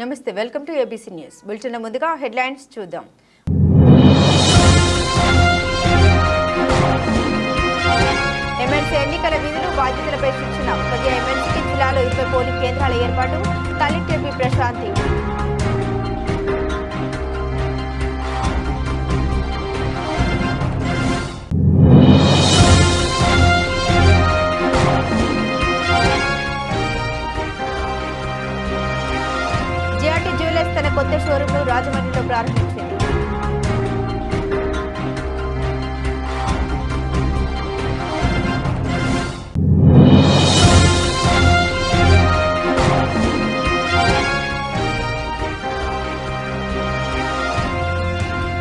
నమస్తే, welcome to ABC news bulletin. ముందుగా headlines చూద్దాం. ఎమ్మెల్సీ ఎన్నికల విధులు బాధ్యతలపై శిక్షణ. ప్రతి ఎమ్మెల్సీకి జిల్లాలో 20 పోలింగ్ కేంద్రాల ఏర్పాటు. Collector P Prashanthi. GRT jewellers తన కొత్త షోరూంను రాజమండ్రిలో ప్రారంభించింది.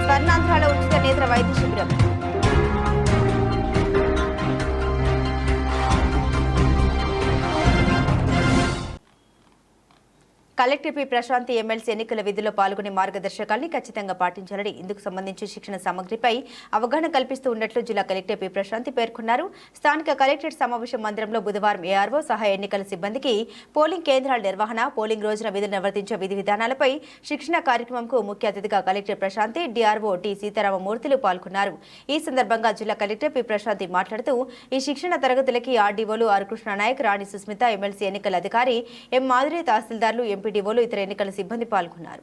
స్వర్ణాంధ్రాల ఉచిత నేత్ర వైద్య శిబిరం. కలెక్టర్ పి ప్రశాంతి ఎమ్మెల్సీ ఎన్నికల విధుల్లో పాల్గొనే మార్గదర్శకాల్ని ఖచ్చితంగా పాటించాలని, ఇందుకు సంబంధించి శిక్షణ సామగ్రిపై అవగాహన కల్పిస్తూ ఉన్నట్లు జిల్లా కలెక్టర్ పి ప్రశాంతి పేర్కొన్నారు. స్థానిక కలెక్టరేట్ సమావేశ మందిరంలో బుధవారం ఏఆర్ఓ సహాయ ఎన్నికల సిబ్బందికి పోలింగ్ కేంద్రాల నిర్వహణ, పోలింగ్ రోజున విధులు నిర్వర్తించే విధి విధానాలపై శిక్షణ కార్యక్రమంకు ముఖ్య అతిథిగా కలెక్టర్ ప్రశాంతి, డిఆర్ఓ టి సీతారామమూర్తులు పాల్గొన్నారు. ఈ సందర్భంగా జిల్లా కలెక్టర్ పి ప్రశాంతి మాట్లాడుతూ, ఈ శిక్షణ తరగతులకి ఆర్డీఓలు ఆర్ కృష్ణనాయక్, రాణి సుస్మిత, ఎమ్మెల్సీ ఎన్నికల అధికారి ఎం మాధురి, తహసీల్దార్లు, ఎంపీడీఓలు, ఇతర ఎన్నికల సిబ్బంది పాల్గొన్నారు.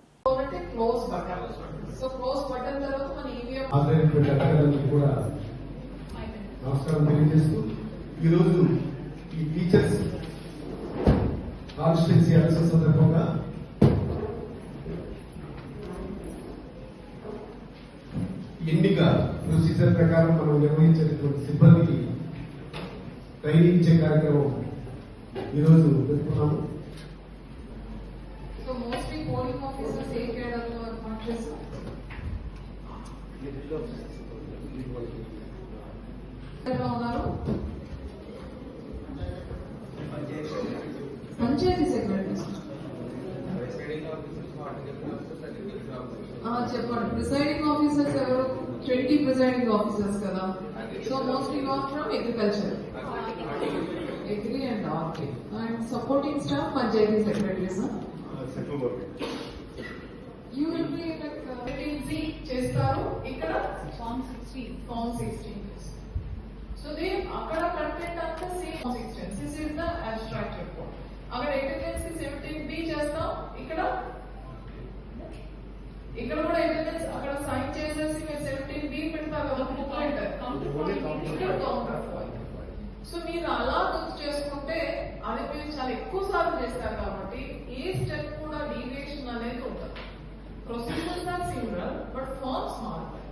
ఎన్నిక ప్రొసీజర్ ప్రకారం మనం నిర్వహించేటువంటి సిబ్బందికి ట్రైనింగ్ ఇచ్చే కార్యక్రమం ఈరోజు పెట్టుకున్నాము. So mostly polling officers take care of the functions. Panchayat secretaries చెప్పండి. ప్రిసైడింగ్ ఆఫీసర్స్ ఎవరు? 20 ప్రిసైడింగ్ ఆఫీసర్స్ కదా. So mostly not from agriculture, agri and RT. And supporting staff panchayat secretaries. You will be like చేస్తారు. ఇక్కడ form 16 so they అక్కడ content అంతా same. 16 this is the abstract report. అక్కడ evidence 17B చేస్తాం. ఇక్కడ కూడా ఎవిడెన్స్ అక్కడ సైన్ చేసేసి మీరు 17B పెడతారు కదా బుక్లెట్. ఇక్కడ కౌంటర్ ఫాయిల్. సో మీరు అలా గుర్తు చేసుకుంటే అది మీరు చాలా ఎక్కువ సార్లు చేస్తారు కాబట్టి ఏ స్టెప్ కూడా డీవియేషన్ అనేది ఉంటుంది. Procedures are similar but forms మారుతాయి.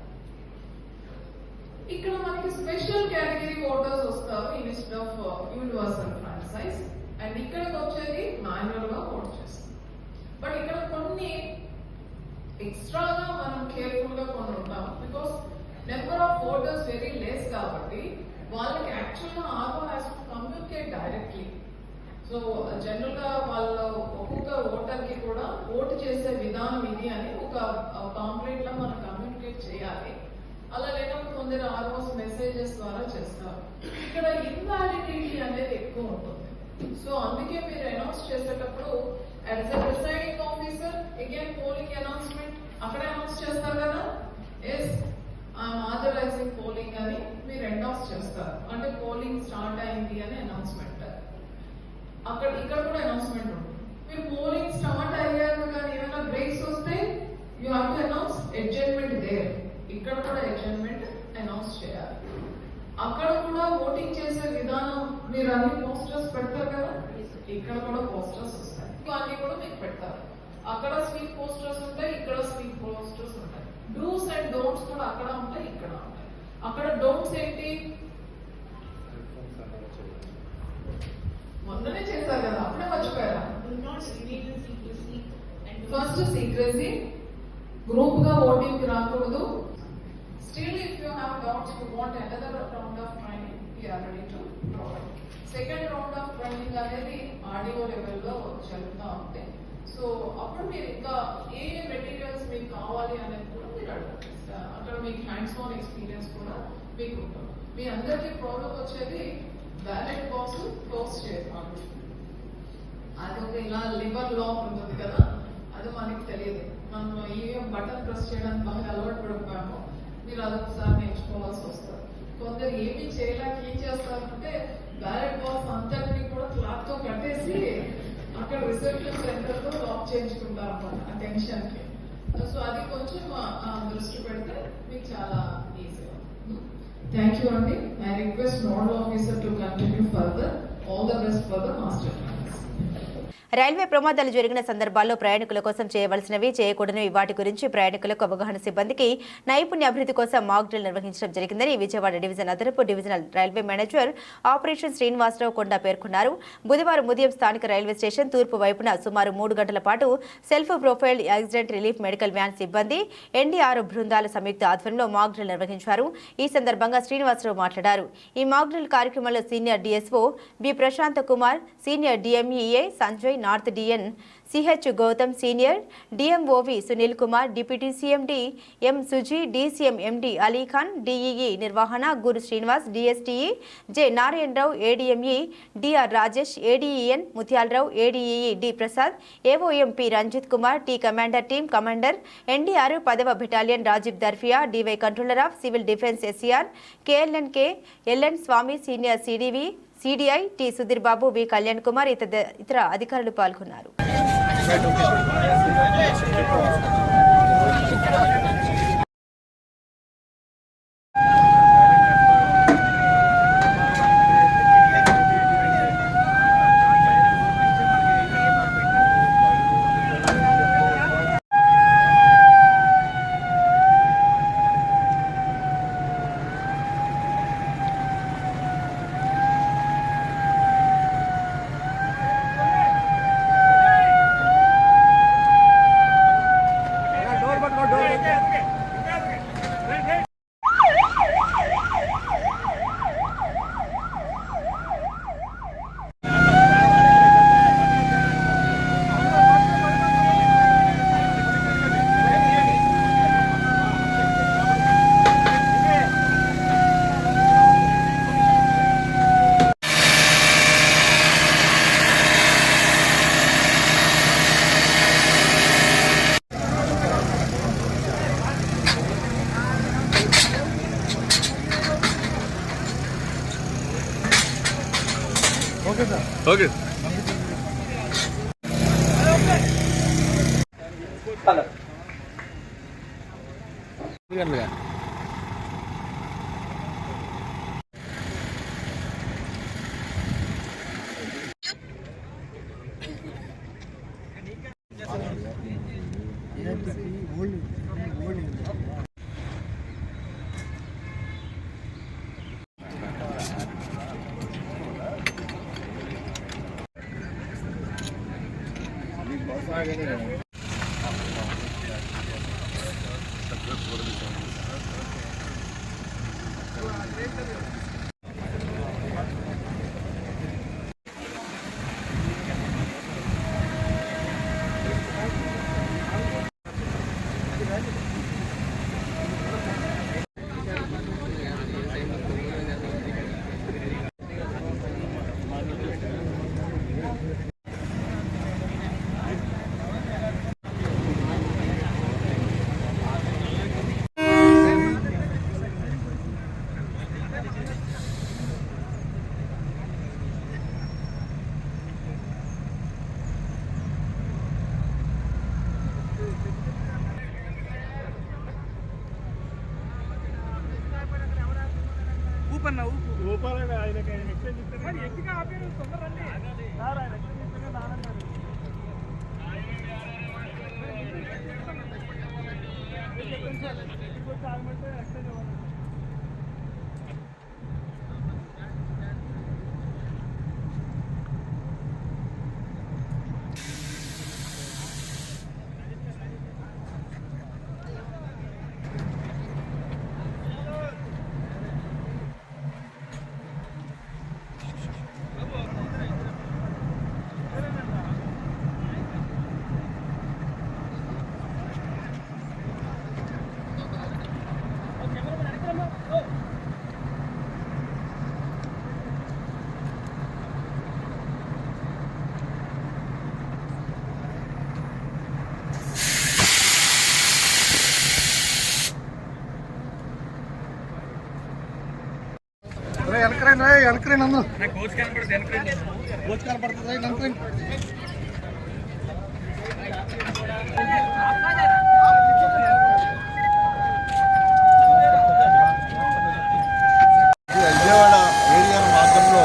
ఇక్కడ మనకి స్పెషల్ కేటగిరీ ఓటర్స్ వస్తారు instead of universal franchise. And ఇక్కడికి వచ్చేది మాన్యువల్ గా ఓట్ చేస్తారు. బట్ ఇక్కడ కొన్ని ఎక్స్ట్రాగా మనం కేర్ఫుల్ గా కొన్ని ఉంటాం. Because number of voters very less కాబట్టి వాళ్ళకి యాక్చువల్ గా RO has to communicate directly. So general గా వాళ్ళ ఒక్కొక్క ఓటర్ కి కూడా ఓటు చేసే విధానం ఇది అని ఒక పాంప్లెట్ లో మనం కమ్యూనికేట్ చేయాలి. అలా లేనప్పుడు కొందరు ఆర్ఓస్ మెసేజెస్ ద్వారా చేస్తారు. ఇక్కడ ఇన్వాలిడిటీ అనేది ఎక్కువ ఉంటుంది. సో అందుకే మీరు అనౌన్స్ చేసేటప్పుడు as a presiding officer again polling announcement అక్కడే అనౌన్స్ చేస్తారు కదా, ఎస్ ఐఎమ్ ఆథరైజింగ్ పోలింగ్ అని మీరు అనౌన్స్ చేస్తారు. అంటే పోలింగ్ స్టార్ట్ అయింది అని అనౌన్స్మెంట్. ఇక్కడ కూడా అనౌన్స్మెంట్ ఉంటుంది. మీరు పోలింగ్ స్టార్ట్ అయ్యాక కానీ ఏమైనా బ్రేక్స్ వస్తే you have to announce adjournment there. ఇక్కడ కూడా అడ్జర్న్మెంట్ అనౌన్స్ చేయాలి. అక్కడ కూడా ఓటింగ్ చేసే విధానం మీరు అన్ని పోస్టర్స్ పెడతారు కదా, ఇక్కడ కూడా పోస్టర్స్ వస్తాయి. అన్ని కూడా మీకు పెడతారు. అక్కడ స్వీప్ పోస్టర్స్ ఉంటాయి, ఇక్కడ స్వీప్ పోస్టర్స్ ఉంటాయి. డూస్ అండ్ డోంట్స్ కూడా అక్కడ ఉంటాయి, ఇక్కడ ఉంటాయి. అక్కడ డోంట్స్ ఏంటి? మొన్ననే చేశారు కదా, అప్పుడే మర్చిపోయారా? ఫస్ట్ సీక్రెసీ, గ్రూప్ గా ఓటింగ్ రాకూడదు. Still if you have doubts, you want another round of training, we are ready to provide. Second round of training అనేది ఆర్డీఓ లెవెల్లో జరుగుతూ ఉంది. సో అప్పుడు మీరు ఇంకా ఏ మెటీరియల్స్ మీకు కావాలి అనేది కూడా మీరు అడగండి. అక్కడ మీకు హ్యాండ్స్ ఆన్ ఎక్స్పీరియన్స్ కూడా మీకు ఉంటుంది. మీ అందరికీ ప్రాబ్లం వచ్చేది బ్యాలెట్ బాక్స్ క్లోజ్ చేయడం. అదొక ఇలా లివర్ లాక్ ఉంటుంది కదా, అది మనకి తెలియదు. మనం ఈవీఎం బటన్ ప్రెస్ చేయడానికి బాగా అలవాటు పడిపోయాము. మీరు అదొకసారి నేర్చుకోవాల్సి వస్తుంది. కొందరు ఏమి చేయలేక ఏం చేస్తారంటే బ్యాలెట్ బాక్స్ అంతటిని కూడా క్లాత్ తో కట్టేసి అక్కడ రిసెప్షన్ సెంటర్ లో లాక్ చేయించుకుంటారు అన్నమాట ఆ టెన్షన్ కి. సో అది కొంచెం దృష్టి పెడితే మీకు చాలా ఈజీ. థ్యాంక్ యూ అండి. I request nodal officer to continue further. All the best for the master plans. Railway ప్రమాదాలు జరిగిన సందర్భాల్లో ప్రయాణికుల కోసం చేయవలసినవి, చేయకూడనివి వాటి గురించి ప్రయాణికులకు అవగాహన, సిబ్బందికి నైపుణ్య అభివృద్ధి కోసం మాక్ డ్రిల్ నిర్వహించడం జరిగిందని విజయవాడ డివిజన్ అదనపు divisional railway manager operation Srinivasarao Konda పేర్కొన్నారు. బుధవారం ఉదయం స్థానిక రైల్వే స్టేషన్ తూర్పు వైపున సుమారు 3 గంటల పాటు self profiled accident relief medical van సిబ్బంది, ఎన్డీఆర్ బృందాల సంయుక్త ఆధ్వర్యంలో మాక్ డ్రిల్ నిర్వహించారు. ఈ సందర్భంగా శ్రీనివాసరావు మాట్లాడారు. ఈ మాక్ డ్రిల్ కార్యక్రమంలో senior DSO B Prashanth Kumar, senior DMEA Sanjay, north DN CH Gautam, senior DMOV Sunil Kumar, deputy CMD M Suji, DCM MD Alikhan, DEE నిర్వహణ Guru Srinivas, DSTE J Narayanarao, ADME DR Rajesh, ADEN Mutyalarao, ADEE D Prasad, AOM P Ranjith Kumar, T commander team commander NDR 10వ battalion Rajeev Darfiya, DY controller of civil defence SCR KLNK LN Swamy, senior CDV CDI T Sudheer Babu, వి కళ్యాణ్ కుమార్ ఇతర అధికారులు పాల్గొన్నారు. Okay. ఊపాలని ఆయనకి explain చెప్తారు. ఎక్కిగా ఆపేరు తొందరండి. ఆయన explain చెప్తే నానన్నారు. ఆగమంటే explain ఇవ్వాలి. Camera Vijayawada area మార్గంలో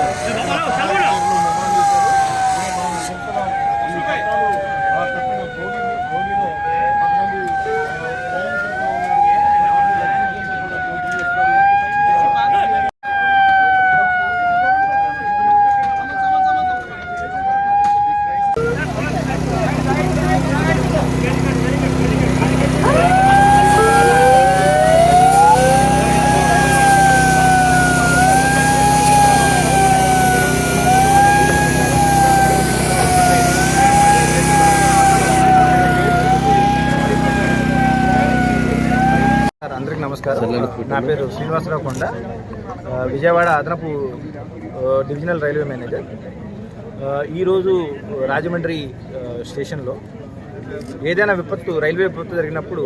అందరికీ నమస్కారం. నా పేరు శ్రీనివాసరావు కొండ, విజయవాడ అదనపు డివిజనల్ రైల్వే మేనేజర్. ఈరోజు రాజమండ్రి స్టేషన్లో ఏదైనా విపత్తు, రైల్వే విపత్తు జరిగినప్పుడు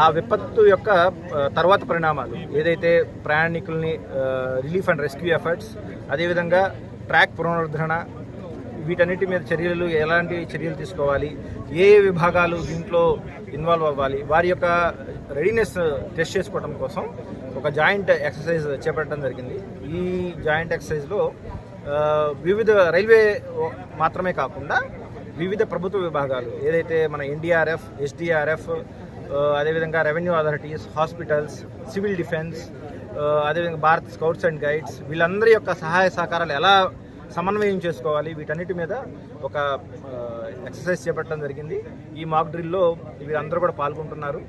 ఆ విపత్తు యొక్క తర్వాత పరిణామాలు, ఏదైతే ప్రయాణికుల్ని రిలీఫ్ అండ్ రెస్క్యూ ఎఫర్ట్స్, అదేవిధంగా ట్రాక్ పునరుద్ధరణ, వీటన్నిటి మీద చర్యలు, ఎలాంటి చర్యలు తీసుకోవాలి, ఏ విభాగాలు దీంట్లో ఇన్వాల్వ్ అవ్వాలి, వారి యొక్క రెడీనెస్ టెస్ట్ చేసుకోవడం కోసం ఒక జాయింట్ ఎక్సర్సైజ్ చేపట్టడం జరిగింది. ఈ జాయింట్ ఎక్సర్సైజ్లో వివిధ రైల్వే మాత్రమే కాకుండా వివిధ ప్రభుత్వ విభాగాలు, ఏదైతే మన ఎన్డీఆర్ఎఫ్, ఎస్డీఆర్ఎఫ్, అదేవిధంగా revenue authorities, hospitals, civil defence, అదేవిధంగా భారత్ స్కౌట్స్ అండ్ గైడ్స్, వీళ్ళందరి యొక్క సహాయ సహకారాలు ఎలా సమన్వయం చేసుకోవాలి, వీటన్నిటి మీద ఒక ఎక్సర్సైజ్ చేపట్టడం జరిగింది. ఈ మాక్ డ్రిల్లో వీరందరూ కూడా పాల్గొంటున్నారు.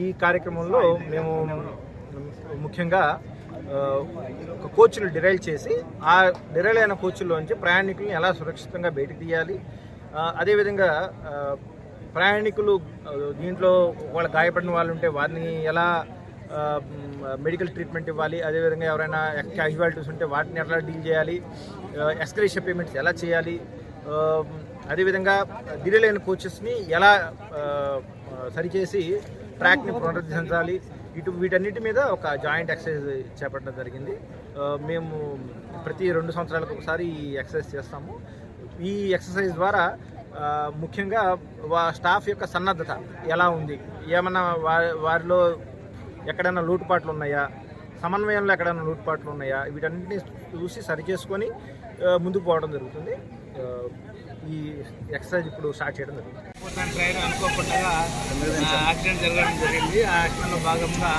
ఈ కార్యక్రమంలో మేము ముఖ్యంగా ఒక కోచ్లు డిరైల్ చేసి, ఆ డిరైల్ అయిన కోచ్ల్లోంచి ప్రయాణికుల్ని ఎలా సురక్షితంగా బయటకు తీయాలి, అదేవిధంగా ప్రయాణికులు దీంట్లో వాళ్ళ గాయపడిన వాళ్ళు ఉంటే వారిని ఎలా మెడికల్ ట్రీట్మెంట్ ఇవ్వాలి, అదేవిధంగా ఎవరైనా క్యాజువాలిటీస్ ఉంటే వాటిని ఎలా డీల్ చేయాలి, ఎస్కలేషన్ పేమెంట్స్ ఎలా చేయాలి, అదేవిధంగా డిరైల్ అయిన కోచెస్ని ఎలా సరిచేసి ట్రాక్ని పునరుద్ధరించాలి, వీటన్నిటి మీద ఒక జాయింట్ ఎక్సర్సైజ్ చేపట్టడం జరిగింది. మేము ప్రతి 2 సంవత్సరాలకు ఒకసారి ఈ ఎక్సర్సైజ్ చేస్తాము. ఈ ఎక్సర్సైజ్ ద్వారా ముఖ్యంగా స్టాఫ్ యొక్క సన్నద్ధత ఎలా ఉంది, ఏమన్నా వారిలో ఎక్కడైనా లోటుపాట్లు ఉన్నాయా, సమన్వయంలో ఎక్కడైనా లోటుపాట్లు ఉన్నాయా, వీటన్నిటిని చూసి సరిచేసుకొని ముందుకు పోవడం జరుగుతుంది. ఈ ఎక్సర్సైజ్ ఇప్పుడు స్టార్ట్ చేయడం జరుగుతుంది. ట్రైన్ అనుకోకుండా యాక్సిడెంట్ జరగడం జరిగింది. ఆ యాక్సిడెంట్లో భాగంగా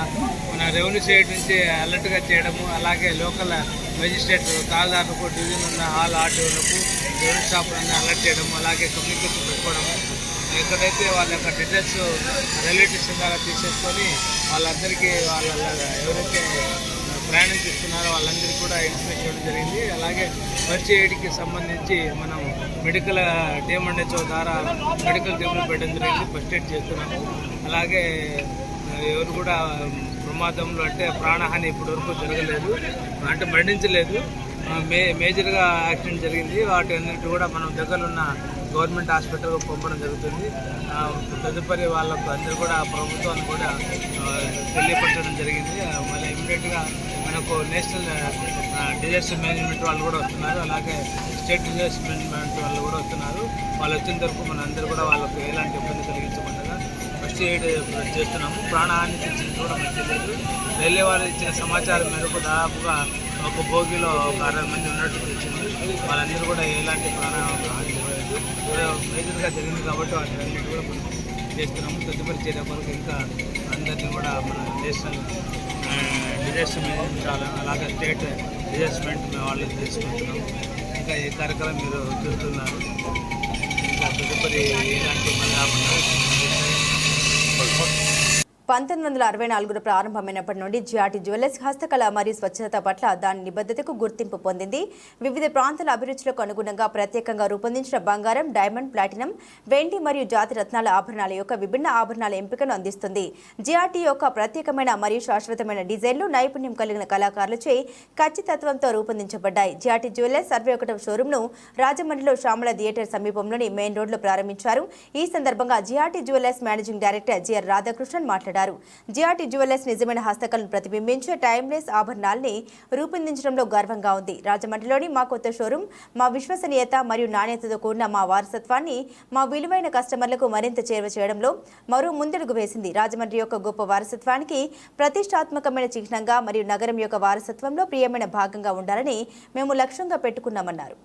మన రెవెన్యూ సైడ్ నుంచి అలర్ట్గా చేయడము, అలాగే లోకల్ మెజిస్ట్రేట్ కాలదారులకు, డివిజన్ ఉన్న ఆల్ ఆర్టీఓలకు, రెవెన్యూ స్టాఫ్లను అలర్ట్ చేయడము, అలాగే కమ్యూనికేషన్ పెట్టుకోవడము, ఎక్కడైతే వాళ్ళ యొక్క డీటెయిల్స్ రిలేటివ్స్ ద్వారా తీసేసుకొని వాళ్ళందరికీ ఎవరైతే ప్రయాణం చేస్తున్నారో వాళ్ళందరికీ కూడా ఇన్ఫర్మేషన్ ఇవ్వడం జరిగింది. అలాగే ఫస్ట్ ఎయిడ్కి సంబంధించి మనం మెడికల్ టీఎంఎన్హెచ్ఓ ద్వారా మెడికల్ టీంలు పెట్టడం జరిగింది. ఫస్ట్ ఎయిడ్ చేస్తున్నాము. అలాగే ఎవరు కూడా ప్రమాదంలో అంటే ప్రాణహాని ఇప్పటివరకు జరగలేదు, అంటే మరణించలేదు. మేజర్గా యాక్సిడెంట్ జరిగింది. వాటి అన్నిటి కూడా మనం దగ్గరున్న గవర్నమెంట్ హాస్పిటల్కి పంపడం జరుగుతుంది. తదుపరి వాళ్ళకు అందరూ కూడా ప్రభుత్వాన్ని కూడా తెలియపరచడం జరిగింది. మళ్ళీ ఇమ్మీడియట్గా మనకు నేషనల్ డిజాస్టర్ మేనేజ్మెంట్ వాళ్ళు కూడా వస్తున్నారు, అలాగే స్టేట్ డిజాస్టర్ మేనేజ్మెంట్ వాళ్ళు కూడా వస్తున్నారు. వాళ్ళు వచ్చిన వరకు మన అందరూ కూడా వాళ్ళకు ఎలాంటి ఇబ్బంది కలిగించకుండా ఫస్ట్ ఎయిడ్ చేస్తున్నాము. ప్రాణహాని తెచ్చింది కూడా మనకు తెలియదు. రైల్వే వాళ్ళు ఇచ్చిన సమాచారం మేరకు దాదాపుగా ఒక బోగిలో ఒక 60 మంది ఉన్నట్టు తెచ్చింది. వాళ్ళందరూ కూడా ఎలాంటి ప్రాణహాని జరగలేదు. మేజర్గా జరిగింది కాబట్టి వాటిని కూడా మనం చేస్తున్నాము. తదుపరి చర్య కొరకు ఇంకా అందరినీ కూడా మన నేషనల్ డిజాస్టర్ మేనేజ్మెంట్ అలాగే స్టేట్ డిజాస్ట్మెంట్ మేము వాళ్ళని తీసుకుంటున్నాము. ఇంకా ఈ కార్యక్రమం మీరు చూస్తున్నారు. ఇంకా తదుపరి ఎలాంటి మళ్ళీ 1964 ప్రారంభమైనప్పటి నుండి జిఆర్టీ జ్యువెలర్స్ హస్తకళ మరియు స్వచ్ఛత పట్ల దాని నిబద్ధతకు గుర్తింపు పొందింది. వివిధ ప్రాంతాల అభిరుచులకు అనుగుణంగా ప్రత్యేకంగా రూపొందించిన బంగారం, డైమండ్, ప్లాటినం, వెండి మరియు జాతి రత్నాల ఆభరణాల యొక్క విభిన్న ఆభరణాల ఎంపికను అందిస్తుంది. జిఆర్టీ యొక్క ప్రత్యేకమైన మరియు శాశ్వతమైన డిజైన్లు, నైపుణ్యం కలిగిన కళాకారులచే ఖచ్చితత్వంతో రూపొందించబడ్డాయి. జిఆర్టీ జ్యువెలర్స్ 61వ షోరూంను రాజమండ్రిలో శ్యామల థియేటర్ సమీపంలోని మెయిన్ రోడ్లో ప్రారంభించారు. ఈ సందర్భంగా GRT jewellers managing director GR Radhakrishnan మాట్లాడారు. పేర్కొన్నారు. జిఆర్టీ జ్యువెలర్స్ నిజమైన హస్తకళను ప్రతిబింబించే టైమ్లెస్ ఆభరణాల్ని రూపొందించడంలో గర్వంగా ఉంది. రాజమండ్రిలోని మా కొత్త షోరూం మా విశ్వసనీయత మరియు నాణ్యతతో కూడిన మా వారసత్వాన్ని మా విలువైన కస్టమర్లకు మరింత చేరువ చేయడంలో మరో ముందడుగు వేసింది. రాజమండ్రి యొక్క గొప్ప వారసత్వానికి ప్రతిష్టాత్మకమైన చిహ్నంగా మరియు నగరం యొక్క వారసత్వంలో ప్రియమైన భాగంగా ఉండాలని మేము లక్ష్యంగా పెట్టుకున్నామన్నారు.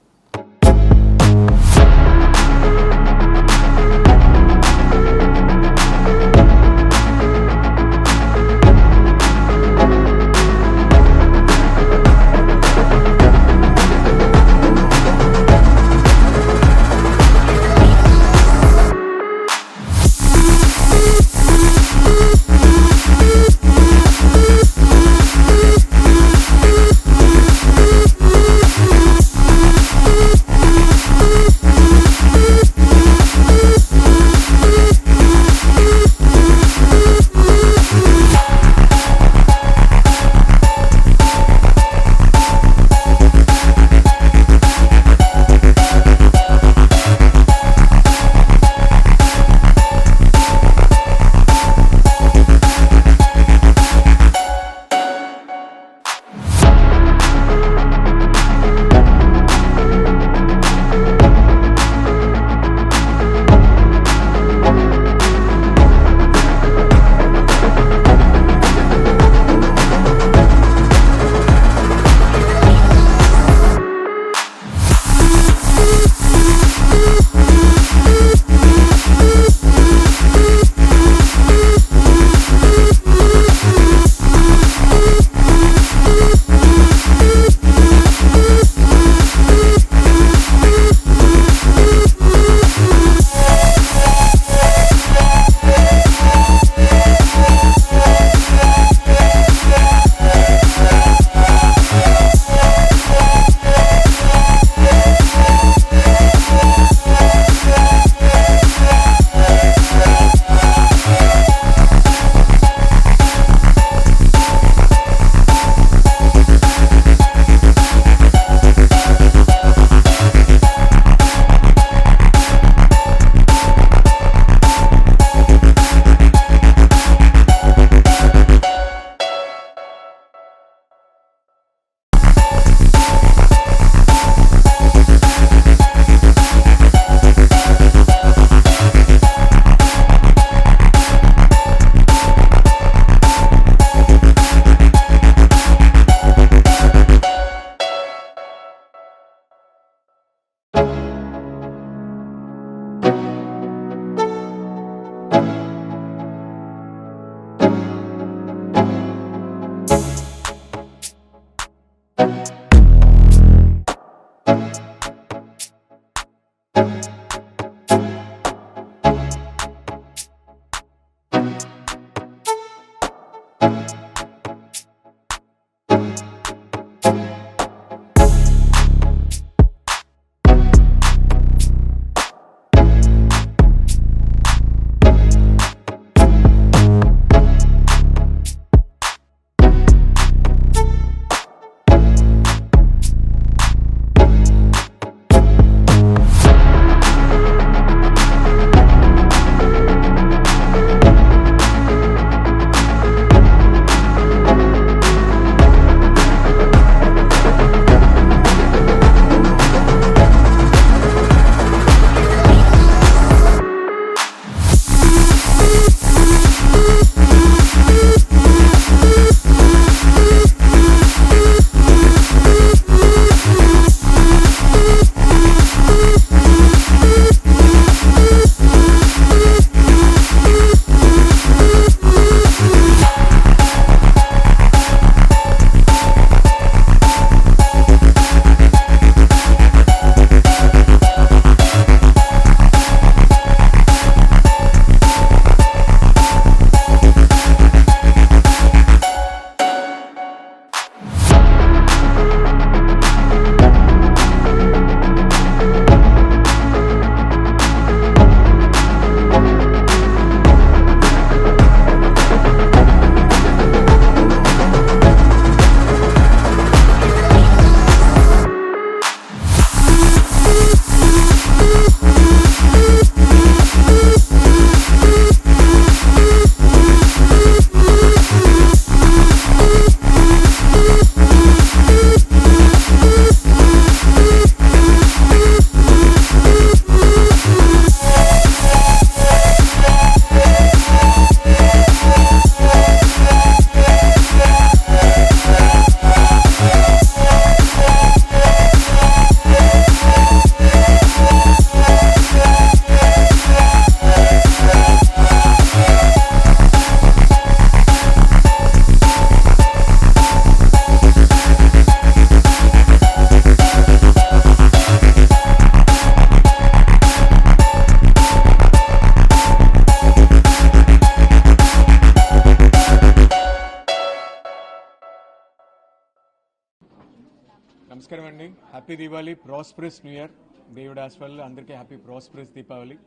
నమస్కారం అండి. Happy Deepavali, prosperous new year. దేవుడు ఆస్వాల్ అందరికీ happy prosperous Deepavali.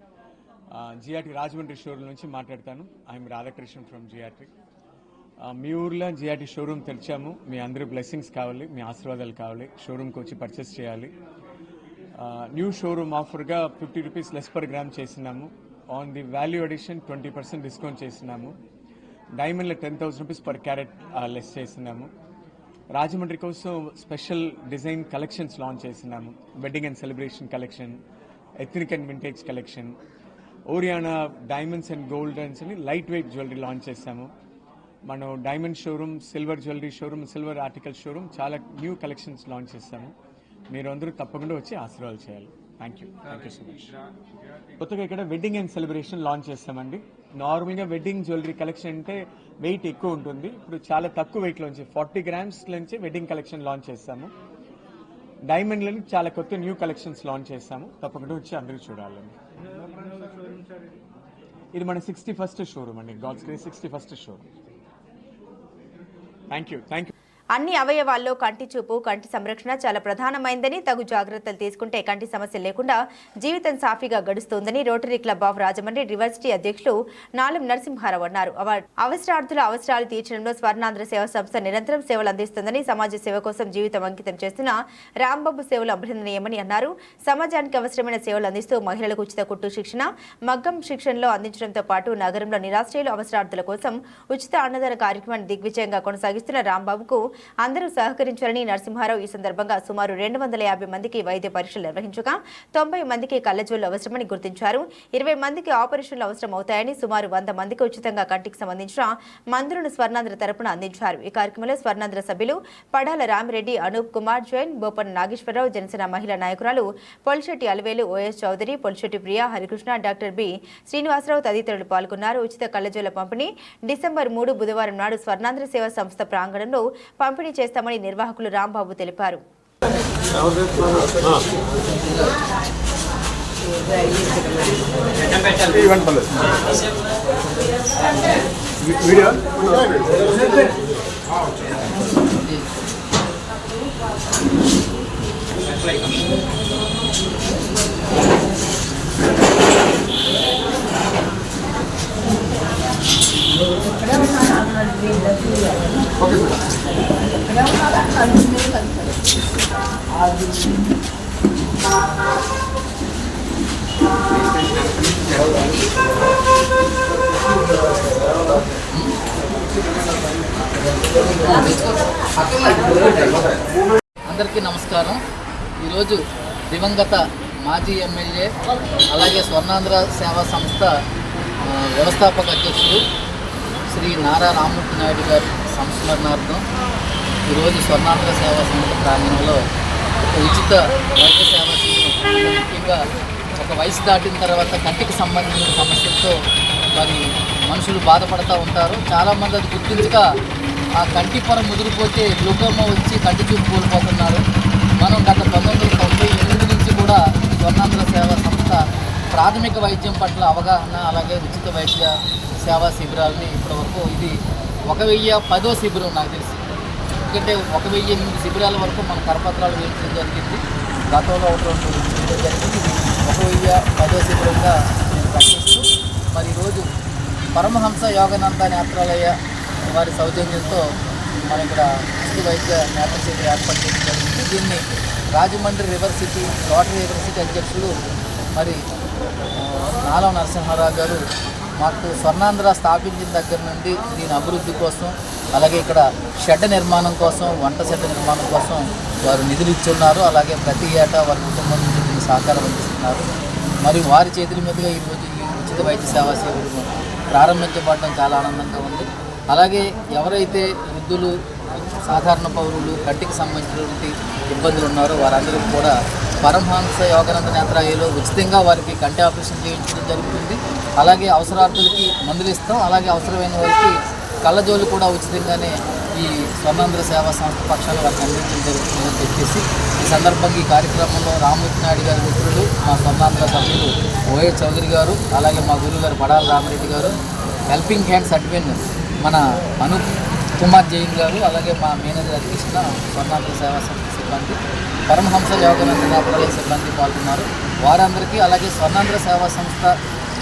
GRT Rajahmundry showroom నుంచి మాట్లాడతాను. I'm Radhakrishnan from GRT. మీ ఊర్లో జిఆర్టీ షోరూమ్ తెరిచాము. మీ అందరి బ్లెస్సింగ్స్ కావాలి, మీ ఆశీర్వాదాలు కావాలి. షోరూమ్కి వచ్చి పర్చేస్ చేయాలి. న్యూ షోరూమ్ ఆఫర్గా 50 రూపీస్ లెస్ పర్ గ్రామ్ చేసినాము. On the value addition 20% discount చేసినాము. డైమండ్లో 10,000 రూపీస్ పర్ క్యారెట్ లెస్ చేసినాము. రాజమండ్రి కోసం స్పెషల్ డిజైన్ కలెక్షన్స్ లాంచ్ చేసినాము. Wedding and celebration collection, ethnic and vintage collection, Oriana diamonds and goldens అని light weight jewellery launch చేశాము. మనం diamond showroom, silver jewellery showroom, silver article showroom చాలా new collections launch చేశాము. మీరు అందరూ తప్పకుండా వచ్చి ఆశీర్వాదాలు చేయాలి. Thank you so much. కొత్తగా ఇక్కడ వెడ్డింగ్ అండ్ సెలబ్రేషన్ లాంచ్ చేస్తామండి. నార్మల్గా వెడ్డింగ్ జ్యువెలరీ కలెక్షన్ అంటే వెయిట్ ఎక్కువ ఉంటుంది. ఇప్పుడు చాలా తక్కువ వెయిట్లోంచి 40 గ్రామ్స్ నుంచి వెడ్డింగ్ కలెక్షన్ లాంచ్ చేస్తాము. డైమండ్లని చాలా కొత్త న్యూ కలెక్షన్స్ లాంచ్ చేస్తాము. తప్పకుండా వచ్చి అందరూ చూడాలండి. ఇది మన 61st షోరూమ్ అండి. God's grace 61st showroom. Thank you. అన్ని అవయవాల్లో కంటి చూపు, కంటి సంరక్షణ చాలా ప్రధానమైందని, తగు జాగ్రత్తలు తీసుకుంటే కంటి సమస్య లేకుండా జీవితం సాఫీగా గడుస్తుందని Rotary Club of Rajahmundry University అధ్యక్షులు నాలం నరసింహారావు అన్నారు. అవసరార్థుల అవసరాలు తీర్చడంలో స్వర్ణాంధ్ర సేవా సంస్థ నిరంతరం సేవలు అందిస్తుందని, సమాజ సేవ కోసం జీవితం అంకితం చేస్తున్న రాంబాబు సేవలు అభినందనీయమని అన్నారు. సమాజానికి అవసరమైన సేవలు అందిస్తూ మహిళలకు ఉచిత కుట్టు శిక్షణ, మగ్గం శిక్షణలో అందించడంతో పాటు నగరంలో నిరాశ్రయులు అవసరార్థుల కోసం ఉచిత అన్నదాన కార్యక్రమాన్ని దిగ్విజయంగా కొనసాగిస్తున్న రాంబాబుకు అందరూ సహకరించాలని నరసింహారావు ఈ సందర్భంగా సుమారు 250 మందికి వైద్య పరీక్షలు నిర్వహించగా 90 మందికి కళ్లజోళ్లు అవసరమని గుర్తించారు. 20 మందికి ఆపరేషన్లు అవసరం అవుతాయని, సుమారు 100 మందికి ఉచితంగా కంటికి సంబంధించిన మందులను స్వర్ణాంధ్ర తరపున అందించారు. ఈ కార్యక్రమంలో స్వర్ణాంధ్ర సభ్యులు పడాల రామిరెడ్డి, అనూప్ కుమార్ జైన్, బోపన్ నాగేశ్వరరావు, జనసేన మహిళా నాయకురాలు Polisetti Aliveli, OS Chowdary, Polisetti Priya, Harikrishna, doctor B Srinivasarao తదితరులు పాల్గొన్నారు. ఉచిత కళ్లజోళ్ల పంపిణీ డిసెంబర్ 3 బుధవారం నాడు స్వర్ణాంధ్ర సేవా సంస్థ ప్రాంగణంలో పంపిణీ చేస్తామని నిర్వాహకులు రాంబాబు తెలిపారు. అందరికీ నమస్కారం. ఈరోజు దివంగత మాజీ ఎమ్మెల్యే అలాగే స్వర్ణాంధ్ర సేవా సంస్థ వ్యవస్థాపక అధ్యక్షుడు శ్రీ నారా రామ్మూర్తి నాయుడు గారి సంస్మరణార్థం ఈరోజు స్వర్ణాంధ్ర సేవా సంస్థ ప్రాంగణంలో ఒక ఉచిత వైద్య సేవా శిబిరం, ముఖ్యంగా ఒక వయసు దాటిన తర్వాత కంటికి సంబంధించిన సమస్యలతో మరి మనుషులు బాధపడుతూ ఉంటారు. చాలామంది అది గుర్తించక ఆ కంటి పొర ముదిరిపోతే గ్లూకోమా వచ్చి కంటి చూపు కోల్పోతున్నారు. మనం గత 1998 నుంచి కూడా స్వర్ణాంధ్ర సేవా సంస్థ ప్రాథమిక వైద్యం పట్ల అవగాహన, అలాగే ఉచిత వైద్య సేవా శిబిరాలని ఇప్పటివరకు ఇది 1010వ శిబిరం నాకు తెలిసి. ఎందుకంటే 1008 శిబిరాల వరకు మన కరపత్రాలు వేయించడం జరిగింది. గతంలో ఒక 2 శిబిరాలు జరిగింది. 1010వ శిబిరంగా నేను ప్రకటిస్తూ మరి ఈరోజు పరమహంస యోగానంద నేత్రాలయ వారి సౌజన్యంతో మన ఇక్కడ ఉచిత వైద్య నేత్ర శిబిరం ఏర్పాటు చేయడం జరిగింది. దీన్ని రాజమండ్రి యూనివర్సిటీ రోటరీ యూనివర్సిటీ అధ్యక్షులు మరి నాలం నరసింహారావు గారు మాకు స్వర్ణాంధ్ర స్థాపించిన దగ్గర నుండి దీని అభివృద్ధి కోసం, అలాగే ఇక్కడ షెడ్ నిర్మాణం కోసం, వంట షెడ్ నిర్మాణం కోసం వారు నిధులు ఇచ్చున్నారు. అలాగే ప్రతి ఏటా వారి కుటుంబం నుంచి దీన్ని సహకారం అందిస్తున్నారు. మరి వారి చేతుల మీదుగా ఈరోజు ఈ ఉచిత వైద్య సేవా శిబిరం ప్రారంభించబడడం చాలా ఆనందంగా ఉంది. అలాగే ఎవరైతే వృద్ధులు, సాధారణ పౌరులు, కంటికి సంబంధించినటువంటి ఇబ్బందులు ఉన్నారో వారందరికీ కూడా పరమహంస యోగానంద నేత్రాలయంలో ఉచితంగా వారికి కంటి ఆపరేషన్ చేయించడం జరుగుతుంది. అలాగే అవసరార్థులకి మందులు ఇస్తాం. అలాగే అవసరమైన వారికి కళ్ళజోళ్ళు కూడా ఉచితంగానే ఈ స్వర్ణాంధ్ర సేవా సంస్థ పక్షాలు వారికి అందించడం జరుగుతుందని చెప్పేసి ఈ సందర్భంగా ఈ కార్యక్రమంలో రామ్మూర్తి నాయుడు గారి మిత్రులు, మా స్వర్ణాంధ్ర సభ్యులు ఓఎస్ చౌదరి గారు, అలాగే మా గురువు గారు పడాల రామిరెడ్డి గారు, హెల్పింగ్ హ్యాండ్స్ అడ్మిన్ మన అనూప్ కుమార్ జైన్ గారు, అలాగే మా మేనేజర్ కృష్ణ, స్వర్ణాంధ్ర సేవా సంస్థ సిబ్బంది పరమహంస యోగానంద కాలేజ్ సిబ్బంది పాల్గొన్నారు. వారందరికీ అలాగే స్వర్ణాంధ్ర సేవా సంస్థ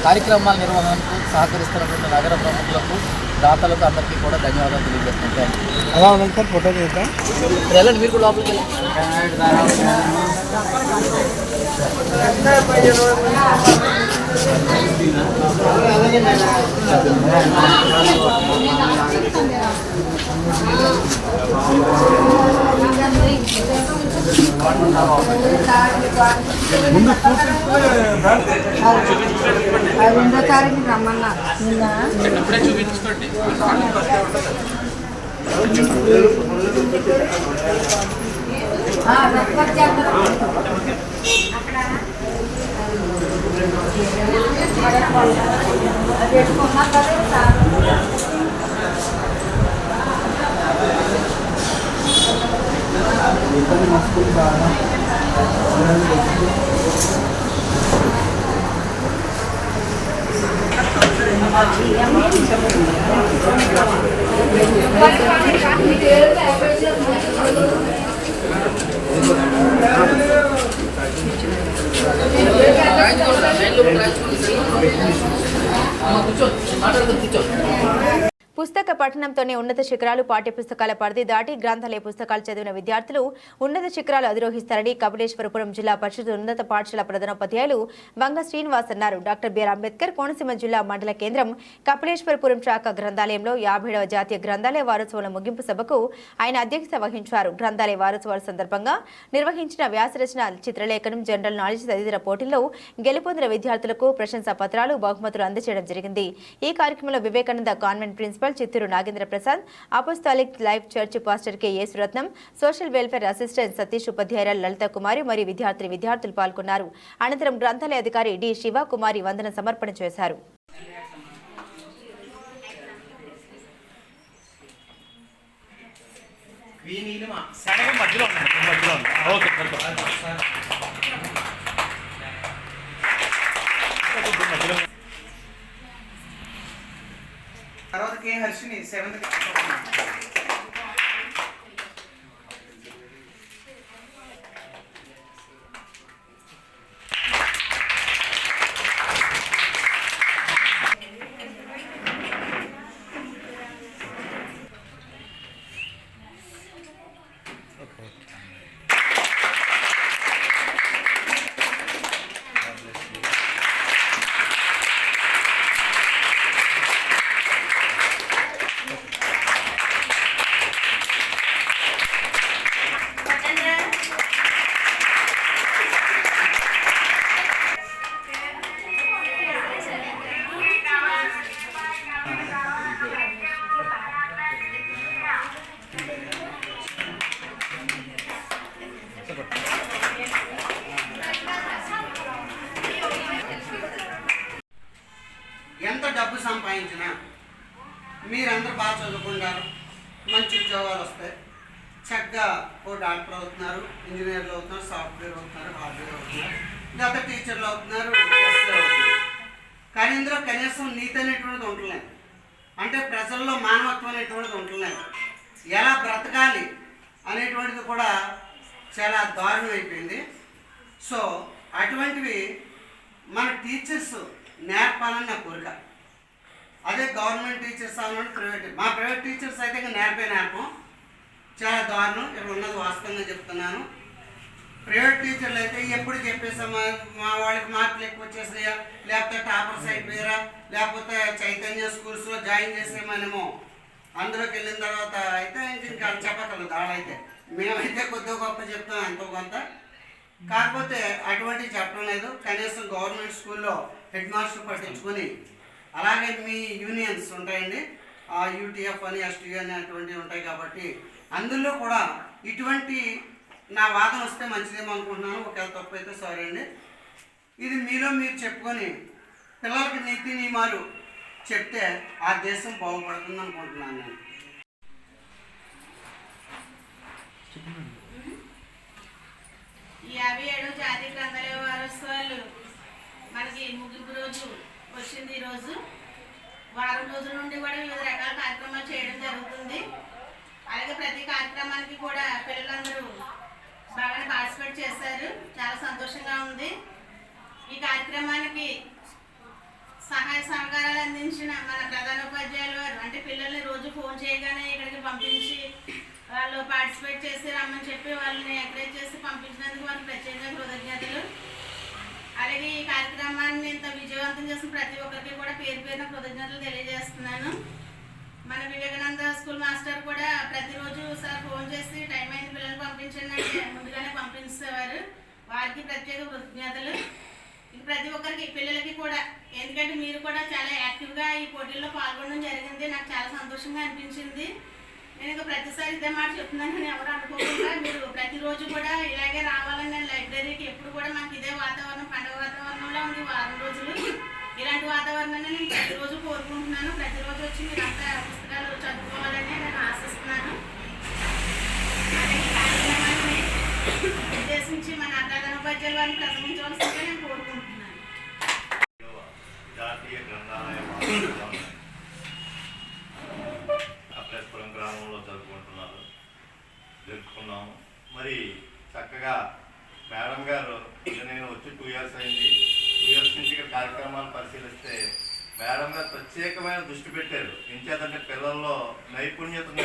కార్యక్రమాల నిర్వహణకు సహకరిస్తున్నటువంటి నగర ప్రముఖులకు, దాతలకు అందరికీ కూడా ధన్యవాదాలు తెలియజేస్తున్నాను. సార్ ఫోటో చేద్దాం. వెళ్ళండి, మీరు కూడా లోపలికి రెండో తారీఖు రమ్మన్నా ఇప్పుడే చూపించుకోండి. పెట్టుకున్నా కదా. పుస్తక పఠనంతోనే ఉన్నత శిఖరాలు. పాఠ్యపుస్తకాల పరిధి దాటి గ్రంథాలయ పుస్తకాలు చదివిన విద్యార్థులు ఉన్నత శిఖరాలు అధిరోహిస్తారని కపిలేశ్వరపురం జిల్లా పరిషత్ ఉన్నత పాఠశాల ప్రధానోపాధ్యాయులు వంగ శ్రీనివాస్ అన్నారు. డాక్టర్ బిఆర్ అంబేద్కర్ కోనసీమ జిల్లా మండల కేంద్రం కపిలేశ్వరపురం శాఖ గ్రంథాలయంలో 57వ జాతీయ గ్రంథాలయ వారోత్సవాల ముగింపు సభకు ఆయన అధ్యక్షత వహించారు. గ్రంథాలయ వారోత్సవాల సందర్భంగా నిర్వహించిన వ్యాసరచన, చిత్రలేఖనం, జనరల్ నాలెడ్జ్ తదితర పోటీల్లో గెలుపొందిన విద్యార్థులకు ప్రశంసా పత్రాలు, బహుమతులు అందజేయడం జరిగింది. ఈ కార్యక్రమంలో Vivekananda convent principal Chittoor Nagendra Prasad, apostolic life church pastor K Yesuratnam, social welfare assistant Satish, ఉపాధ్యాయురాలు లలిత కుమారి మరియు విద్యార్థులు పాల్గొన్నారు. అనంతరం గ్రంథాలయ అధికారి డి శివ కుమారి వందన సమర్పణ చేశారు. తర్వాత కే హర్షిని 7th ఎంత డబ్బు సంపాదించినా మీరందరూ బాగా చదువుకుంటారు, మంచి ఉద్యోగాలు వస్తాయి, చక్కగా ఓ డాక్టర్ అవుతున్నారు, ఇంజనీర్లు అవుతున్నారు, సాఫ్ట్వేర్ అవుతున్నారు, హార్డ్వేర్ అవుతున్నారు, లేదా టీచర్లు అవుతున్నారు, ఎస్ఏ అవుతున్నారు. కానీ ఇందులో కనీసం నీతి అనేటువంటిది ఉండలేదు. అంటే ప్రజల్లో మానవత్వం అనేటువంటిది ఉండలేదు. ఎలా బ్రతకాలి అనేటువంటిది కూడా చాలా దారుణం అయిపోయింది. సో అటువంటివి మన టీచర్స్ నేర్పాలని నా కోరిక. అదే గవర్నమెంట్ టీచర్స్ అవ్వాలని ప్రైవేట్ టీచర్స్ అయితే ఇంకా నేర్పం చాలా దారుణం. ఇక్కడ ఉన్నది వాస్తవంగా చెప్తున్నాను. ప్రైవేట్ టీచర్లు అయితే ఎప్పుడు చెప్పేసామా, మా వాళ్ళకి మార్కులు ఎక్కువ వచ్చేసినాయా, లేకపోతే టాపర్స్ అయిపోయారా, లేకపోతే చైతన్య స్కూల్స్లో జాయిన్ చేసేమనేమో. అందులోకి వెళ్ళిన తర్వాత అయితే ఇంకా చెప్పగలదు వాళ్ళైతే. మేమైతే కొద్దిగా గొప్ప చెప్తాం, ఎంతో కొంత. కాకపోతే అటువంటి చెప్పడం లేదు. కనీసం గవర్నమెంట్ స్కూల్లో హెడ్ మాస్టర్ పట్టించుకొని, అలాగే మీ యూనియన్స్ ఉంటాయండి, ఆ యూటీఎఫ్ అని ఎస్టీ అని అటువంటివి ఉంటాయి కాబట్టి అందులో కూడా ఇటువంటి నా వాదన వస్తే మంచిదేమో అనుకుంటున్నాను. ఒకవేళ తప్పు అయితే సారీ అండి. ఇది మీలో మీరు చెప్పుకొని పిల్లలకి నీతి నియమాలు చెప్తే ఆ దేశం బాగుపడుతుంది అనుకుంటున్నాను నేను. ఈ 57 జాతీయ గ్రంథాలయ వారోత్సవాలు మనకి ముగింపు రోజు వచ్చింది. ఈరోజు వారం రోజుల నుండి కూడా వివిధ రకాల కార్యక్రమాలు చేయడం జరుగుతుంది. అలాగే ప్రతి కార్యక్రమానికి కూడా పిల్లలందరూ బాగానే పార్టిసిపేట్ చేశారు. చాలా సంతోషంగా ఉంది. ఈ కార్యక్రమానికి సహాయ సహకారాలు అందించిన మన ప్రధానోపాధ్యాయులు వారు, అంటే పిల్లల్ని రోజు ఫోన్ చేయగానే ఇక్కడికి పంపించి వాళ్ళు పార్టిసిపేట్ చేసి రమ్మని చెప్పి వాళ్ళని ఎంకరేజ్ చేసి పంపించినందుకు వారికి ప్రత్యేకంగా కృతజ్ఞతలు. అలాగే ఈ కార్యక్రమాన్ని ఇంత విజయవంతం చేసిన ప్రతి ఒక్కరికి కూడా పేరు పేరున కృతజ్ఞతలు తెలియజేస్తున్నాను. మన వివేకానంద స్కూల్ మాస్టర్ కూడా ప్రతిరోజు సార్ ఫోన్ చేసి టైం అయిన పిల్లల్ని పంపించండి అంటే ముందుగానే పంపించేవారు. వారికి ప్రత్యేక కృతజ్ఞతలు. ప్రతి ఒక్కరికి పిల్లలకి కూడా, ఎందుకంటే మీరు కూడా చాలా యాక్టివ్గా ఈ పోటీల్లో పాల్గొనడం జరిగింది. నాకు చాలా సంతోషంగా అనిపించింది. నేను ఇంకా ప్రతిసారి ఇదే మాట చెప్తున్నాను, నేను ఎవరు అనుకోకుండా మీరు ప్రతిరోజు కూడా ఇలాగే రావాలని నేను లైబ్రరీకి ఎప్పుడు కూడా మాకు ఇదే వాతావరణం, పండుగ వాతావరణంలో ఉంది వారం రోజులు. ఇలాంటి వాతావరణాన్ని నేను ప్రతిరోజు కోరుకుంటున్నాను. ప్రతిరోజు వచ్చి మీరు అంతా పుస్తకాలు చదువుకోవాలని నేను ఆశిస్తున్నాను. అలాగే కార్యక్రమాన్ని ఉద్దేశించి మన ప్రధానోపాధ్యాయుల వారిని ప్రసంగించవలసిందిగా నేను కోరుకుంటున్నాను. జాతీయ గ్రంథాలయ అప్లేస్పురం గ్రామంలో జరుపుకున్నాము. మరి చక్కగా మేడం గారు నేను వచ్చి 2 years అయింది. 2 years నుంచి ఇక్కడ కార్యక్రమాలు పరిశీలిస్తే మేడం గారు ప్రత్యేకమైన దృష్టి పెట్టారు. ఎంచేతంటే పిల్లల్లో నైపుణ్యతను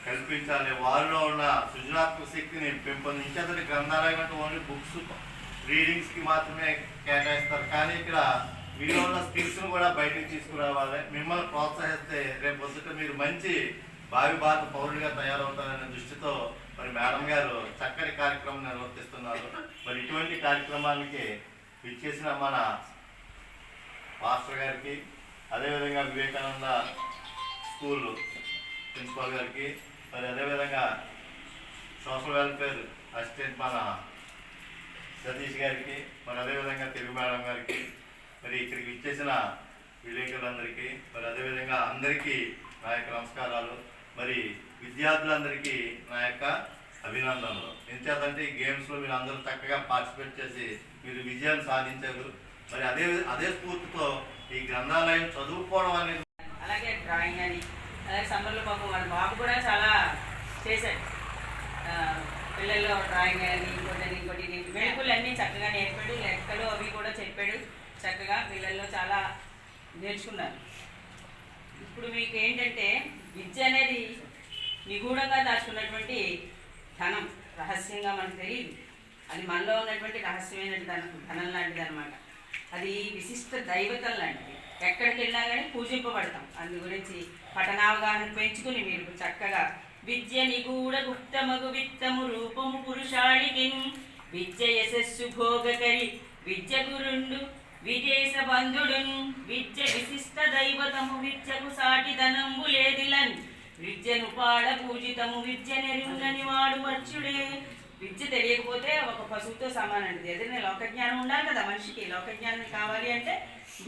కల్పించాలి, వారిలో ఉన్న సృజనాత్మక శక్తిని పెంపొందించేదంటే గ్రంథాలయం అంటే ఓన్లీ బుక్స్ రీడింగ్స్కి మాత్రమే కేటాయిస్తారు. కానీ ఇక్కడ మీలో ఉన్న స్కిల్స్ను కూడా బయటకు తీసుకురావాలి. మిమ్మల్ని ప్రోత్సహిస్తే రేపు పొద్దుట మీరు మంచి భావి భారత పౌరుడిగా తయారవుతారనే దృష్టితో మరి మేడం గారు చక్కటి కార్యక్రమం నిర్వర్తిస్తున్నారు. మరి ఇటువంటి కార్యక్రమానికి ఇచ్చేసిన మన మాస్టర్ గారికి, అదేవిధంగా వివేకానంద స్కూల్ ప్రిన్సిపాల్ గారికి, మరి అదేవిధంగా సోషల్ వెల్ఫేర్ అసిస్టెంట్ మన సతీష్ గారికి, మరి అదేవిధంగా తెలుగు మేడం గారికి, మరి ఇక్కడికి ఇచ్చేసిన విలేకరులందరికీ, మరి అదేవిధంగా అందరికీ నా యొక్క నమస్కారాలు. మరి విద్యార్థులందరికీ నా యొక్క అభినందనలు. ఎంచేతంటే ఈ గేమ్స్లో మీరు అందరూ చక్కగా పార్టిసిపేట్ చేసి మీరు విజయాన్ని సాధించారు. మరి అదే స్ఫూర్తితో ఈ గ్రంథాలయం చదువుకోవడం అనేది, అలాగే డ్రాయింగ్ అని, అలాగే సమ్మర్లో పాపం వాళ్ళ బాబు కూడా చాలా చేశాడు. పిల్లల్లో డ్రాయింగ్ అని ఇంకోటి మెళకువలు అన్నీ చక్కగా నేర్పాడు. లెక్కలు అవి కూడా చెప్పాడు. చక్కగా పిల్లల్లో చాలా నేర్చుకున్నారు. ఇప్పుడు మీకు ఏంటంటే విద్య అనేది నిగూఢంగా దాచుకున్నటువంటి ధనం, రహస్యంగా మనకు తెలియదు. అది మనలో ఉన్నటువంటి రహస్యమైన ధనం లాంటిది అనమాట. అది విశిష్ట దైవతం లాంటిది. ఎక్కడికి వెళ్ళినా కానీ పూజింపబడతాం. అందు గురించి పఠనావగాహన పెంచుకుని మీరు చక్కగా విద్య నిగూఢ గుప్తమగు విత్తము రూపము పురుషాళికి విద్య యశస్సు భోగకరి విద్య గురుండు విదేశ బంధుడున్ విద్య విశిష్ట దైవతము విద్యకు సాటి ధనంబు లేదిలన్ విద్యను పాడ పూజితము విద్య నెరుంగని వాడు వచ్చుడే. విద్య తెలియకపోతే ఒక పశువుతో సమానండి. ఏదైనా లోకజ్ఞానం ఉండాలి కదా మనిషికి. లోకజ్ఞానం కావాలి అంటే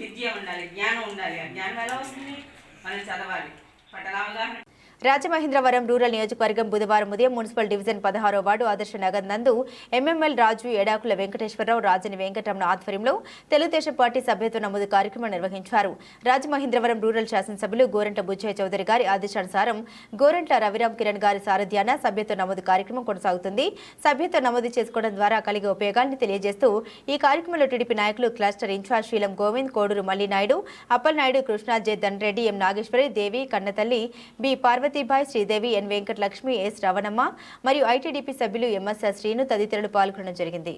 విద్య ఉండాలి, జ్ఞానం ఉండాలి. ఆ జ్ఞానం ఎలా వస్తుంది? మనం చదవాలి. పఠనావగాహన. రాజమహేంద్రవరం రూరల్ నియోజకవర్గం బుధవారం ఉదయం మున్సిపల్ డివిజన్ 16వ వార్డు ఆదర్శ నగర్ నందు ఎంఎంఎల్ రాజు, ఏడాకుల వెంకటేశ్వరరావు, రాజని వెంకటరమణ ఆధ్వర్యంలో తెలుగుదేశం పార్టీ సభ్యత్వ నమోదు కార్యక్రమం నిర్వహించారు. రాజమహేంద్రవరం రూరల్ శాసనసభ్యులు గోరంట్ల బుచ్చయ్య చౌదరి గారి ఆదేశానుసారం గోరంట్ల రవిరామ్ కిరణ్ గారి సారథ్యాన సభ్యత్వ నమోదు కార్యక్రమం కొనసాగుతుంది. సభ్యత్వ నమోదు చేసుకోవడం ద్వారా కలిగే ఉపయోగాన్ని తెలియజేస్తూ ఈ కార్యక్రమంలో టీడీపీ నాయకులు క్లస్టర్ ఇన్ఛార్జ్ శీలం గోవింద్, కోడూరు మల్లినాయుడు, అప్పలనాయుడు, కృష్ణా, జె ధన్రెడ్డి, ఎం నాగేశ్వరి, దేవి, కన్నతల్లి, బి పార్వతీబాయ్, శ్రీదేవి, ఎన్ వెంకటలక్ష్మి, ఎస్ రవణమ్మ మరియు ఐటీడీపీ సభ్యులు ఎంఎస్ శ్రీను తదితరులు పాల్గొనడం జరిగింది.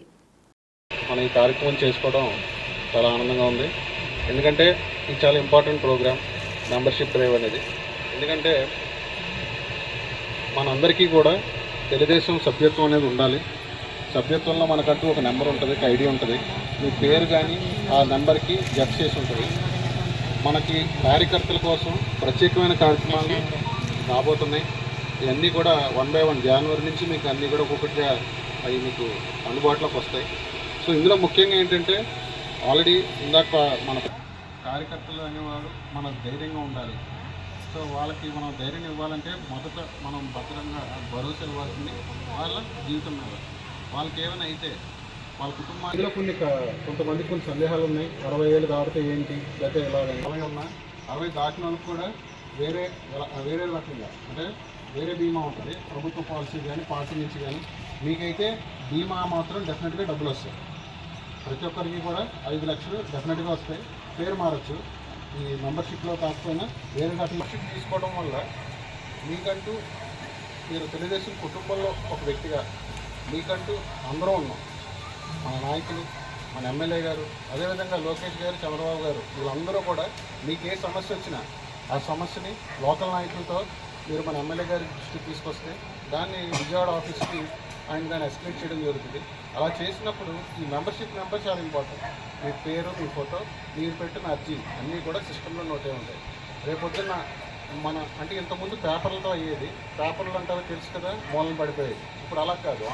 మనం ఈ కార్యక్రమం చేసుకోవడం చాలా ఆనందంగా ఉంది. ఎందుకంటే ఇది చాలా ఇంపార్టెంట్ ప్రోగ్రామ్ మెంబర్షిప్ డ్రైవ్ అనేది. ఎందుకంటే మనందరికీ కూడా తెలుగుదేశం సభ్యత్వం అనేది ఉండాలి. సభ్యత్వంలో మనకంటూ ఒక నెంబర్ ఉంటుంది, ఒక ఐడి ఉంటుంది. మీ పేరు కానీ ఆ నెంబర్కి జత చేసి ఉంటుంది. మనకి కార్యకర్తల కోసం ప్రత్యేకమైన కార్యక్రమాలు రాబోతున్నాయి. ఇవన్నీ కూడా 1 by 1 జనవరి నుంచి మీకు అన్నీ కూడా ఒక్కొక్కటిగా అవి మీకు అందుబాటులోకి వస్తాయి. సో ఇందులో ముఖ్యంగా ఏంటంటే ఆల్రెడీ ఇందాక మన కార్యకర్తలు అనేవారు మన ధైర్యంగా ఉండాలి. సో వాళ్ళకి మనం ధైర్యం ఇవ్వాలంటే మొదట మనం భద్రంగా భరోసా ఇవ్వాల్సింది వాళ్ళ జీవితం మీద. వాళ్ళకి ఏమైనా అయితే వాళ్ళ కుటుంబాల్లో కొంతమందికి కొన్ని సందేహాలు ఉన్నాయి. 60 ఏళ్ళు దాటితే ఏంటి, లేకపోతే ఇలాగ ఉన్నా 60 దాటిన వాళ్ళకి కూడా వేరే రకంగా అంటే వేరే బీమా ఉంటుంది. ప్రభుత్వ పాలసీ కానీ పార్టీ నుంచి కానీ మీకైతే బీమా మాత్రం డెఫినెట్గా డబ్బులు వస్తాయి. ప్రతి ఒక్కరికి కూడా 5 లక్షలు డెఫినెట్గా వస్తాయి. పేరు మారచ్చు, ఈ మెంబర్షిప్లో కాకపోయినా వేరే మెంబర్షిప్ తీసుకోవడం వల్ల మీకంటూ మీరు తెలుగుదేశం కుటుంబంలో ఒక వ్యక్తిగా మీకంటూ అందరూ ఉన్నాం. మన నాయకులు, మన ఎమ్మెల్యే గారు, అదేవిధంగా లోకేష్ గారు, చంద్రబాబు గారు, వీళ్ళందరూ కూడా మీకు ఏ సమస్య వచ్చినా ఆ సమస్యని లోకల్ నాయకులతో మీరు మన ఎమ్మెల్యే గారి దృష్టికి తీసుకొస్తే దాన్ని విజయవాడ ఆఫీస్కి ఆయన దాన్ని ఎస్కలేట్ చేయడం జరుగుతుంది. అలా చేసినప్పుడు ఈ మెంబర్షిప్ నెంబర్ చాలా ఇంపార్టెంట్. మీ పేరు, మీ ఫోటో, మీరు పెట్టిన అర్జీ అన్నీ కూడా సిస్టంలో నోటే ఉంటాయి. రేపొద్దున్న మన అంటే ఇంతకుముందు పేపర్లతో అయ్యేది, పేపర్లు అంటారో తెలుసు కదా, మూలన పడిపోయేది. ఇప్పుడు అలా కాదు.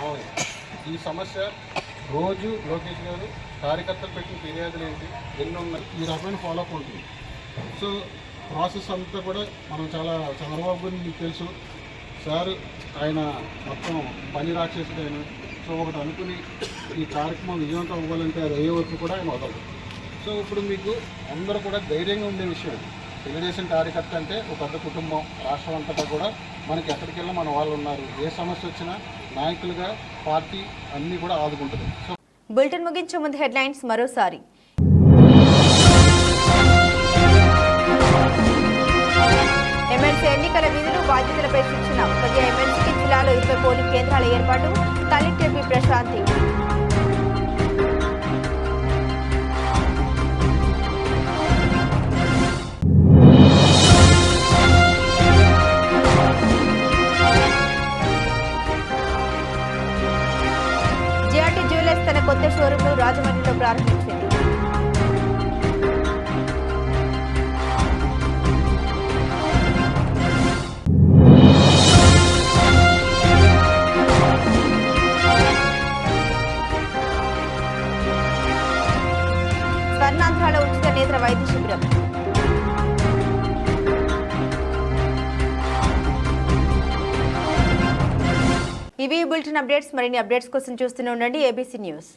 ఈ సమస్య రోజు లోకేష్ గారు కార్యకర్తలు పెట్టిన ఫిర్యాదులు ఏంటి, ఎన్ని ఉన్నాయి, ఈ రకమైన ఫాలోఅప్ ఉంటుంది. సో ప్రాసెస్ అంతా కూడా మనం చాలా చంద్రబాబు గురించి మీకు తెలుసు సార్, ఆయన మొత్తం పని రాక్షసుడు ఆయన. సో ఒకటి అనుకుని ఈ కార్యక్రమం విజయవంతం అవ్వాలంటే అది అయ్యే వరకు కూడా ఆయన వదలదు. సో ఇప్పుడు మీకు అందరూ కూడా ధైర్యంగా ఉండే విషయం, తెలుగుదేశం కార్యకర్త అంటే ఒక పెద్ద కుటుంబం. రాష్ట్రం అంతటా కూడా మనకి ఎక్కడికెళ్ళి మన వాళ్ళు ఉన్నారు. ఏ సమస్య వచ్చినా నాయకులుగా పార్టీ అన్నీ కూడా ఆదుకుంటుంది. సో బులెటిన్ ముగించే ముందు హెడ్లైన్స్ మరోసారి. ఎమ్మెల్సీ ఎన్నికల విధులు బాధ్యతలపై శిక్షణ. ప్రతి ఎమ్మెల్సీకి జిల్లాలో 20 పోలింగ్ కేంద్రాల ఏర్పాటు. Collector P Prashanthi. GRT jewellers తన కొత్త షోరూంను రాజమండ్రిలో ప్రారంభించింది. స్వర్ణాంధ్రలో ఉచిత నేత్ర వైద్య శిబిరం. ఇవి బులెటిన్ అప్డేట్స్. మరిన్ని అప్డేట్స్ కోసం చూస్తూనే ఉండండి ఏబీసీ న్యూస్.